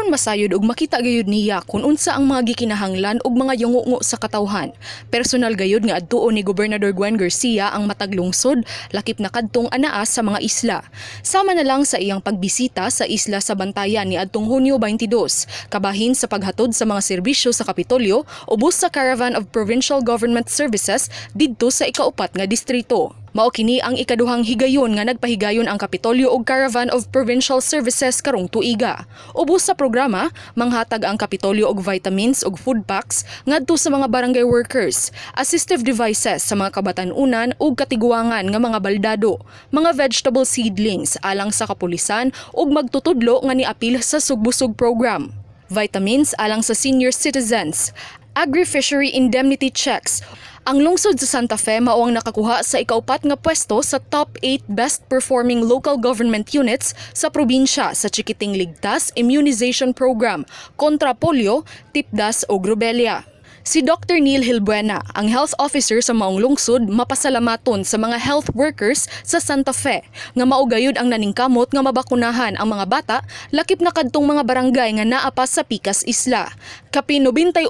aron masayod og makita gayud niya kung unsa ang mga gikinahanglan ug mga yungungo sa katawhan. Personal gayud nga adtuon ni Gobernador Gwen Garcia ang matag lungsod lakip na kadtong anaa sa mga isla. Sama na lang sa iyang pagbisita sa isla sa Bantayan ni adtong Hunyo 22, kabahin sa paghatod sa mga serbisyo sa Kapitolyo ubos sa Caravan of Provincial Government Services didto sa ikaupat nga distrito. Mao kini ang ikaduhang higayon nga nagpahigayon ang Kapitolyo og Caravan of Provincial Services karong tuiga. Ubos sa programa, manghatag ang Kapitolyo og vitamins ug food packs ngadto sa mga barangay workers, assistive devices sa mga kabatan-unan ug katiguangan nga mga baldado, mga vegetable seedlings alang sa kapulisan ug magtutudlo nga niapil sa sugbusog program. Vitamins alang sa senior citizens, agri-fishery indemnity checks. Ang lungsod sa Santa Fe mao ang nakakuha sa ikaupat nga pwesto sa top 8 best performing local government units sa probinsya sa Chikiting Ligtas Immunization Program kontra polio, tipdas ug rubella. Si Dr. Neil Hilbuena, ang health officer sa maong lungsod, mapasalamaton sa mga health workers sa Santa Fe nga maugayod ang naningkamot nga mabakunahan ang mga bata lakip na kadtong mga barangay nga naa pa sa Pikas Isla. Kapin 98%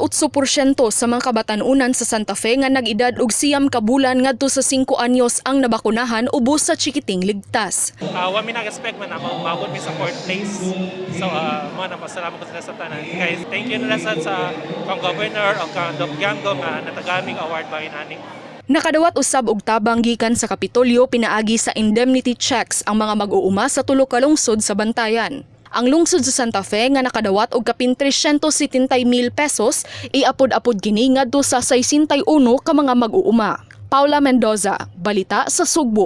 sa mga kabatan-unan sa Santa Fe nga nag-edad og siyam ka bulan ngadto sa 5 anyos ang nabakunahan ubos sa Chikiting Ligtas. Wa mi nag-expect man ako maabot mi sa fourth place. So mo na pasalamat ko sila sa tanan. Guys, thank you na sa kang governor o kang Doc Gango nga natagaming award ba inani. Nakadawat usab og tabang gikan sa Kapitolyo pinaagi sa indemnity checks ang mga mag-uuma sa tulo ka lungsod sa Bantayan. Ang lungsod sa Santa Fe nga nakadawat og kapin 370,000 pesos iapod-apod kini ngadto sa 61 ka mga mag-uuma. Paula Mendoza, balita sa Sugbo.